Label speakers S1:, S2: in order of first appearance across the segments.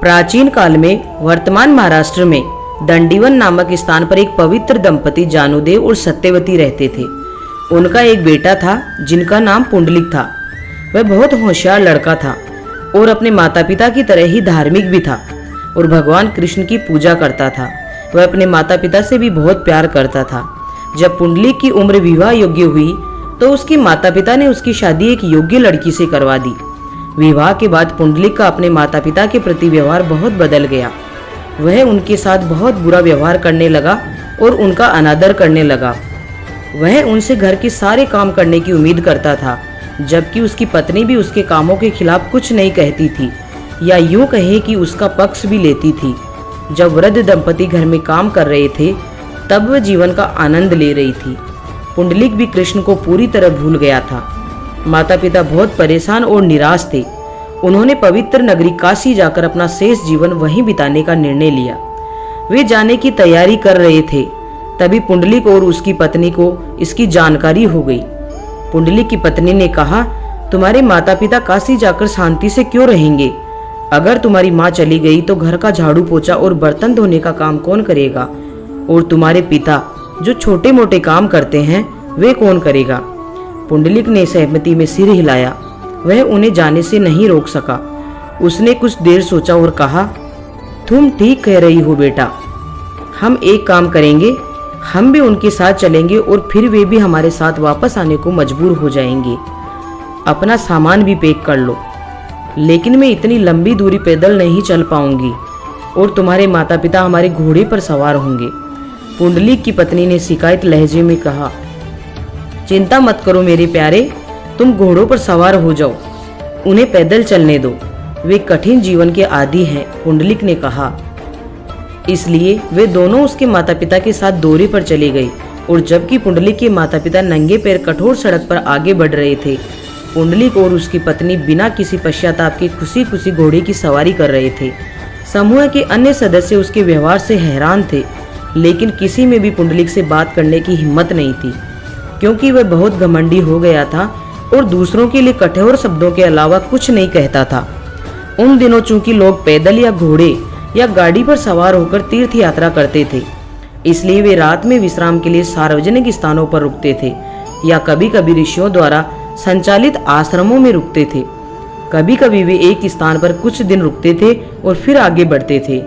S1: प्राचीन काल में वर्तमान महाराष्ट्र में दंडीवन नामक स्थान पर एक पवित्र दंपति जानुदेव और सत्यवती रहते थे। उनका एक बेटा था जिनका नाम पुंडलिक था। वह बहुत होशियार लड़का था और अपने माता पिता की तरह ही धार्मिक भी था और भगवान कृष्ण की पूजा करता था। वह अपने माता पिता से भी बहुत प्यार करता था। जब पुंडलिक की उम्र विवाह योग्य हुई तो उसके माता पिता ने उसकी शादी एक योग्य लड़की से करवा दी। विवाह के बाद पुंडलिक का अपने माता पिता के प्रति व्यवहार बहुत बदल गया। वह उनके साथ बहुत बुरा व्यवहार करने लगा और उनका अनादर करने लगा। वह उनसे घर के सारे काम करने की उम्मीद करता था, जबकि उसकी पत्नी भी उसके कामों के खिलाफ कुछ नहीं कहती थी या यूं कहे कि उसका पक्ष भी लेती थी। जब वृद्ध दंपति घर में काम कर रहे थे तब वह जीवन का आनंद ले रही थी। पुंडलिक भी कृष्ण को पूरी तरह भूल गया था। माता पिता बहुत परेशान और निराश थे। उन्होंने पवित्र नगरी काशी जाकर अपना शेष जीवन वहीं बिताने का निर्णय लिया। वे जाने की तैयारी कर रहे थे तभी पुंडलिक और उसकी पत्नी को इसकी जानकारी हो गई। पुंडलिक की पत्नी ने कहा, तुम्हारे माता पिता काशी जाकर शांति से क्यों रहेंगे? अगर तुम्हारी माँ चली गई तो घर का झाड़ू पोछा और बर्तन धोने का काम कौन करेगा? और तुम्हारे पिता जो छोटे मोटे काम करते हैं वे कौन करेगा? पुंडलिक ने सहमति में सिर हिलाया। वह उन्हें जाने से नहीं रोक सका। उसने कुछ देर सोचा और कहा, तुम ठीक कह रही हो बेटा। हम एक काम करेंगे, हम भी उनके साथ चलेंगे और फिर वे भी हमारे साथ वापस आने को मजबूर हो जाएंगे। अपना सामान भी पैक कर लो। लेकिन मैं इतनी लंबी दूरी पैदल नहीं चल पाऊंगी और तुम्हारे माता पिता हमारे घोड़े पर सवार होंगे। पुंडलिक की पत्नी ने शिकायत लहजे में कहा, चिंता मत करो मेरे प्यारे, तुम घोड़ों पर सवार हो जाओ, उन्हें पैदल चलने दो, वे कठिन जीवन के आदी हैं, पुंडलिक ने कहा। इसलिए वे दोनों उसके माता पिता के साथ दौरे पर चले गए और जबकि पुंडलिक के माता पिता नंगे पैर कठोर सड़क पर आगे बढ़ रहे थे, पुंडलिक और उसकी पत्नी बिना किसी पश्चाताप के खुशी खुशी घोड़े की सवारी कर रहे थे। समूह के अन्य सदस्य उसके व्यवहार से हैरान थे, लेकिन किसी में भी पुंडलिक से बात करने की हिम्मत नहीं थी, क्योंकि वह बहुत घमंडी हो गया था और दूसरों के लिए कठोर शब्दों के अलावा कुछ नहीं कहता था। उन दिनों चूंकि लोग पैदल या घोड़े या गाड़ी पर सवार होकर तीर्थ यात्रा करते थे, इसलिए वे रात में विश्राम के लिए सार्वजनिक स्थानों पर रुकते थे या कभी कभी ऋषियों द्वारा संचालित आश्रमों में रुकते थे। कभी कभी वे एक स्थान पर कुछ दिन रुकते थे और फिर आगे बढ़ते थे।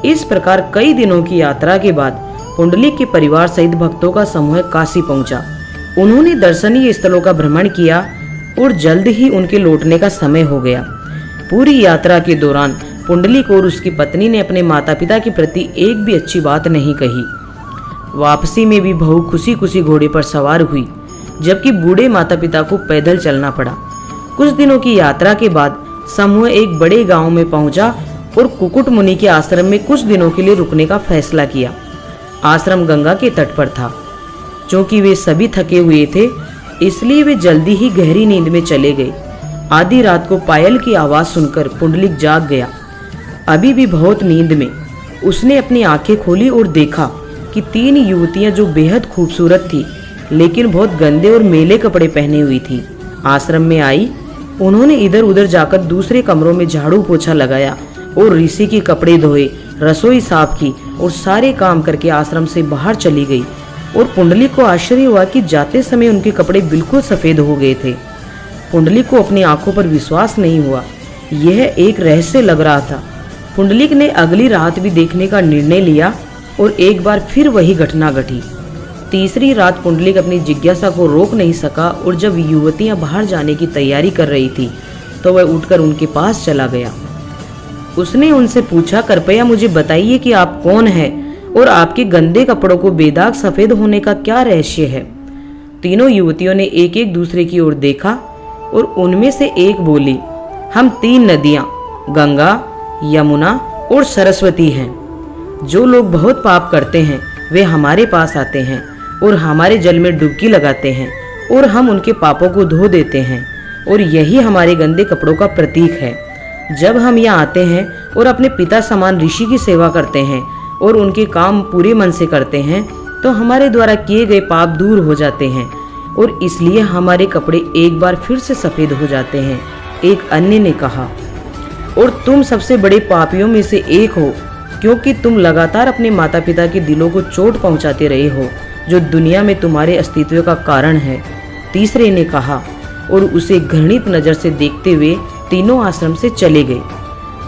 S1: इस प्रकार कई दिनों की यात्रा के बाद पुंडलिक के परिवार सहित भक्तों का समूह काशी पहुंचा। उन्होंने दर्शनीय स्थलों का भ्रमण किया और जल्द ही उनके लौटने का समय हो गया। पूरी यात्रा के दौरान पुंडलिक और उसकी पत्नी ने अपने माता पिता के प्रति एक भी अच्छी बात नहीं कही। वापसी में भी बहू खुशी खुशी घोड़े पर सवार हुई, जबकि बूढ़े माता पिता को पैदल चलना पड़ा। कुछ दिनों की यात्रा के बाद समूह एक बड़े गांव में पहुंचा और कुकुट मुनि के आश्रम में कुछ दिनों के लिए रुकने का फैसला किया। आश्रम गंगा के तट पर था। क्योंकि वे सभी थके हुए थे, इसलिए वे जल्दी ही गहरी नींद में चले गए। आधी रात को पायल की आवाज सुनकर पुंडलिक जाग गया। अभी भी बहुत नींद में उसने अपनी आंखें खोली और देखा कि 3 युवतियां जो बेहद खूबसूरत थी लेकिन बहुत गंदे और मैले कपड़े पहने हुई थी, आश्रम में आई। उन्होंने इधर उधर जाकर दूसरे कमरों में झाड़ू पोछा लगाया और ऋषि के कपड़े धोए, रसोई साफ की और सारे काम करके आश्रम से बाहर चली गई। और पुंडलिक को आश्चर्य हुआ कि जाते समय उनके कपड़े बिल्कुल सफेद हो गए थे। पुंडलिक को अपनी आंखों पर विश्वास नहीं हुआ। यह एक रहस्य लग रहा था। पुंडलिक ने अगली रात भी देखने का निर्णय लिया और एक बार फिर वही घटना घटी। तीसरी रात पुंडलिक अपनी जिज्ञासा को रोक नहीं सका और जब युवतियां बाहर जाने की तैयारी कर रही थी तो वह उठकर उनके पास चला गया। उसने उनसे पूछा, कृपया मुझे बताइए कि आप कौन हैं और आपके गंदे कपड़ों को बेदाग सफेद होने का क्या रहस्य है? तीनों युवतियों ने एक एक दूसरे की ओर देखा और उनमें से एक बोली, हम 3 नदियां गंगा, यमुना और सरस्वती हैं। जो लोग बहुत पाप करते हैं वे हमारे पास आते हैं और हमारे जल में डुबकी लगाते हैं और हम उनके पापों को धो देते हैं और यही हमारे गंदे कपड़ों का प्रतीक है। जब हम यहाँ आते हैं और अपने पिता समान ऋषि की सेवा करते हैं और उनके काम पूरे मन से करते हैं तो हमारे द्वारा किए गए पाप दूर हो जाते हैं और इसलिए हमारे कपड़े एक बार फिर से सफेद हो जाते हैं। एक अन्य ने कहा। और तुम सबसे बड़े पापियों में से एक हो, क्योंकि तुम लगातार अपने माता पिता के दिलों को चोट पहुंचाते रहे हो, जो दुनिया में तुम्हारे अस्तित्व का कारण है। तीसरे ने कहा और उसे घृणित नजर से देखते हुए तीनों आश्रम से चले गए।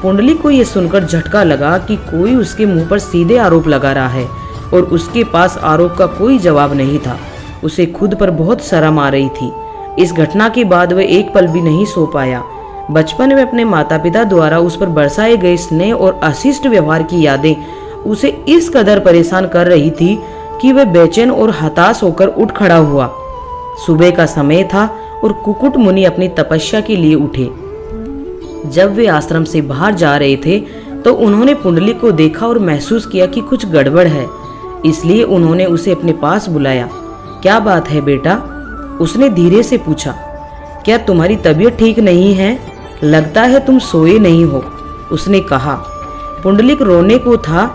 S1: पुंडलिक को यह सुनकर झटका लगा कि कोई उसके मुंह पर सीधे आरोप लगा रहा है और उसके पास आरोप का कोई जवाब नहीं था। उसे खुद पर बहुत शर्म आ रही थी। इस घटना के बाद वह एक पल भी नहीं सो पाया। बचपन में अपने माता पिता द्वारा उस पर बरसाए गए स्नेह और अशिष्ट व्यवहार की यादें उसे इस कदर परेशान कर रही थी कि वह बेचैन और हताश होकर उठ खड़ा हुआ। सुबह का समय था और कुकुट मुनि अपनी तपस्या के लिए उठे। जब वे आश्रम से बाहर जा रहे थे तो उन्होंने पुंडलिक को देखा और महसूस किया कि कुछ गड़बड़ है। इसलिए उन्होंने उसे अपने पास बुलाया। क्या बात है बेटा? उसने धीरे से पूछा। क्या तुम्हारी तबीयत ठीक नहीं है? लगता है तुम सोए नहीं हो, उसने कहा। पुंडलिक रोने को था।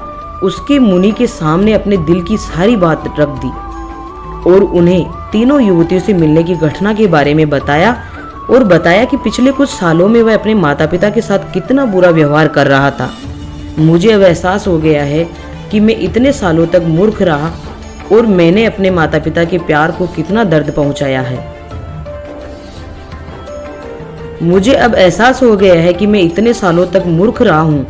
S1: उसके मुनि के सामने अपने दिल की सारी बात रख दी और उन्हें तीनों युवतियों से मिलने की घटना के बारे में बताया और बताया कि पिछले कुछ सालों में वह अपने माता पिता के साथ कितना बुरा व्यवहार कर रहा था। मुझे अब एहसास हो गया है कि मैं इतने सालों तक मूर्ख रहा और मैंने अपने माता पिता के प्यार को कितना दर्द पहुंचाया है। मुझे अब एहसास हो गया है कि मैं इतने सालों तक मूर्ख रहा हूं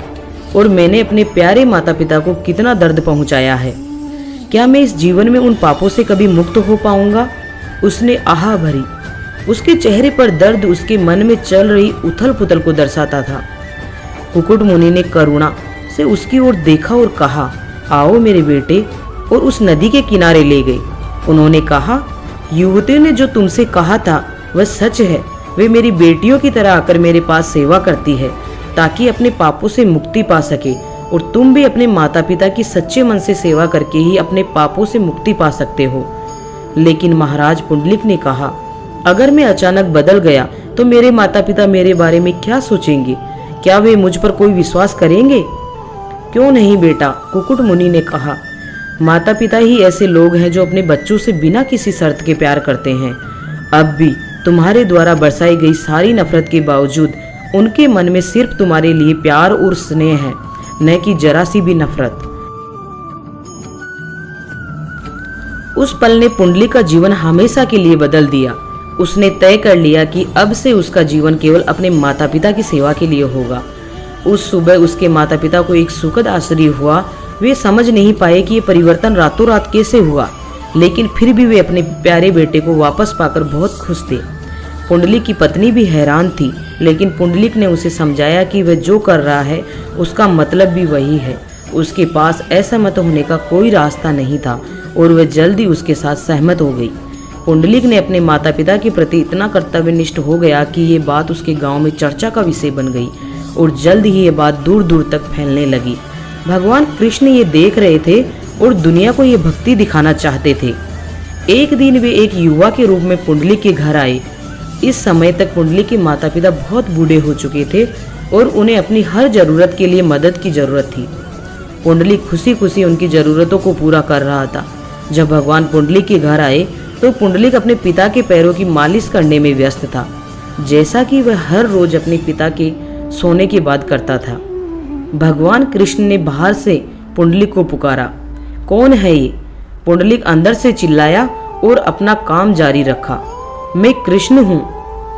S1: और मैंने अपने प्यारे माता पिता को कितना दर्द पहुंचाया है। क्या मैं इस जीवन में उन पापों से कभी मुक्त हो पाऊंगा? उसने आह भरी। उसके चेहरे पर दर्द उसके मन में चल रही उथल पुथल को दर्शाता था। कुकुट मुनि ने करुणा से उसकी ओर देखा और कहा, आओ मेरे बेटे, और उस नदी के किनारे ले गए। उन्होंने कहा, युवतियों ने जो तुमसे कहा था वह सच है। वे मेरी बेटियों की तरह आकर मेरे पास सेवा करती है ताकि अपने पापों से मुक्ति पा सके, और तुम भी अपने माता पिता की सच्चे मन से सेवा करके ही अपने पापों से मुक्ति पा सकते हो। लेकिन महाराज, पुंडलिक ने कहा, अगर मैं अचानक बदल गया तो मेरे माता पिता मेरे बारे में क्या सोचेंगे? क्या वे मुझ पर कोई विश्वास करेंगे? क्यों नहीं बेटा, कुकुट मुनि ने कहा। माता पिता ही ऐसे लोग हैं जो अपने बच्चों से बिना किसी शर्त के प्यार करते हैं। अब भी तुम्हारे द्वारा बरसाई गई सारी नफरत के बावजूद उनके मन में सिर्फ तुम्हारे लिए प्यार और स्नेह है, न कि जरा सी भी नफरत। उस पल ने पुंडलिक का जीवन हमेशा के लिए बदल दिया। उसने तय कर लिया कि अब से उसका जीवन केवल अपने माता पिता की सेवा के लिए होगा। उस सुबह उसके माता पिता को एक सुखद आश्चर्य हुआ। वे समझ नहीं पाए कि ये परिवर्तन रातों रात कैसे हुआ, लेकिन फिर भी वे अपने प्यारे बेटे को वापस पाकर बहुत खुश थे। पुंडलिक की पत्नी भी हैरान थी, लेकिन पुंडलिक ने उसे समझाया कि वह जो कर रहा है उसका मतलब भी वही है। उसके पास असहमत होने का कोई रास्ता नहीं था और वह जल्दी उसके साथ सहमत हो गई। पुंडलिक ने अपने माता पिता के प्रति इतना कर्तव्यनिष्ठ हो गया कि ये बात उसके गांव में चर्चा का विषय बन गई और जल्द ही ये बात दूर दूर तक फैलने लगी। भगवान कृष्ण ये देख रहे थे और दुनिया को ये भक्ति दिखाना चाहते थे। एक दिन वे एक युवा के रूप में पुंडलिक के घर आए। इस समय तक पुंडलिक के माता पिता बहुत बूढ़े हो चुके थे और उन्हें अपनी हर जरूरत के लिए मदद की जरूरत थी। पुंडलिक खुशी खुशी उनकी जरूरतों को पूरा कर रहा था। जब भगवान पुंडलिक के घर आए तो पुंडलिक अपने पिता के पैरों की मालिश करने में व्यस्त था, जैसा कि वह हर रोज अपने पिता के सोने के बाद करता था। भगवान कृष्ण ने बाहर से पुंडलिक को पुकारा। कौन है ये? पुंडलिक अंदर से चिल्लाया और अपना काम जारी रखा। मैं कृष्ण हूँ,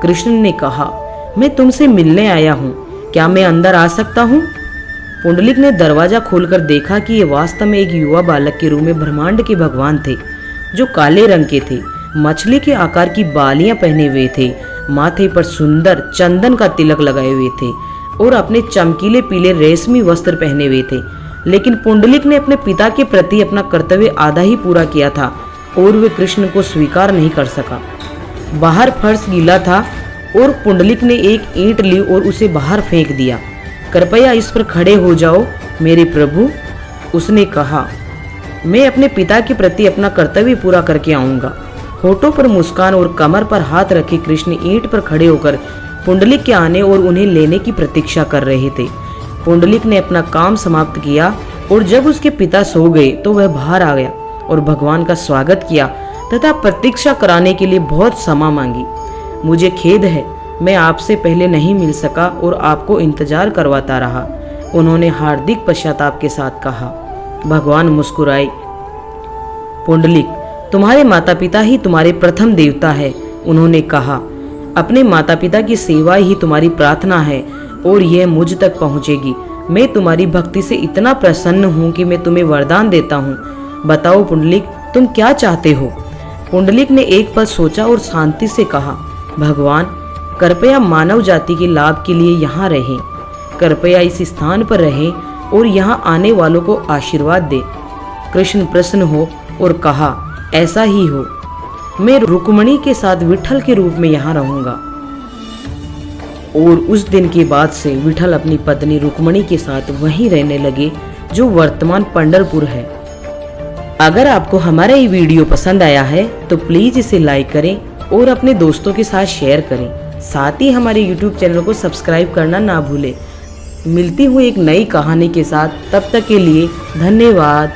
S1: कृष्ण ने कहा। मैं तुमसे मिलने आया हूँ, क्या मैं अंदर आ सकता हूँ? पुंडलिक ने दरवाजा खोलकर देखा कि ये वास्तव में एक युवा बालक के रूप में ब्रह्मांड के भगवान थे, जो काले रंग के थे, मछली के आकार की बालियां पहने हुए थे, माथे पर सुंदर चंदन का तिलक लगाए हुए थे और अपने चमकीले पीले रेशमी वस्त्र पहने हुए थे। लेकिन पुंडलिक ने अपने पिता के प्रति अपना कर्तव्य आधा ही पूरा किया था और वे कृष्ण को स्वीकार नहीं कर सका। बाहर फर्श गीला था और पुंडलिक ने एक ईंट ली और उसे बाहर फेंक दिया। कृपया इस पर खड़े हो जाओ मेरे प्रभु, उसने कहा। मैं अपने पिता के प्रति अपना कर्तव्य पूरा करके आऊंगा। होठों पर मुस्कान और कमर पर हाथ रखे कृष्ण ईंट पर खड़े होकर पुंडलिक के आने और उन्हें लेने की प्रतीक्षा कर रहे थे। पुंडलिक ने अपना काम समाप्त किया और जब उसके पिता सो गए तो वह बाहर आ गया और भगवान का स्वागत किया तथा प्रतीक्षा कराने के लिए बहुत क्षमा मांगी। मुझे खेद है, मैं आपसे पहले नहीं मिल सका और आपको इंतजार करवाता रहा। उन्होंने हार्दिक पश्चाताप के साथ कहा। भगवान मुस्कुराए। पुंडलिक, तुम्हारे माता पिता ही तुम्हारे प्रथम देवता है। उन्होंने कहा, अपने माता पिता की सेवा ही तुम्हारी प्रार्थना है और यह मुझ तक पहुंचेगी। मैं तुम्हारी भक्ति से इतना प्रसन्न हूँ कि मैं तुम्हें वरदान देता हूँ। बताओ पुंडलिक, तुम क्या चाहते हो? पुंडलिक ने एक पल सोचा और शांति से कहा, भगवान, कृपया मानव जाति के लाभ के लिए यहाँ रहें। कृपया इस स्थान पर रहें और यहाँ आने वालों को आशीर्वाद दे। कृष्ण प्रसन्न हो और कहा, ऐसा ही हो। मैं रुक्मिणी के साथ विठल के रूप में यहाँ रहूंगा। और उस दिन के बाद से विठल अपनी पत्नी रुक्मिणी के साथ वहीं रहने लगे, जो वर्तमान पंढरपुर है। अगर आपको हमारा ये वीडियो पसंद आया है तो प्लीज इसे लाइक करें और अपने दोस्तों के साथ शेयर करें। साथ ही हमारे YouTube चैनल को सब्सक्राइब करना ना भूलें। मिलती हूँ एक नई कहानी के साथ, तब तक के लिए धन्यवाद।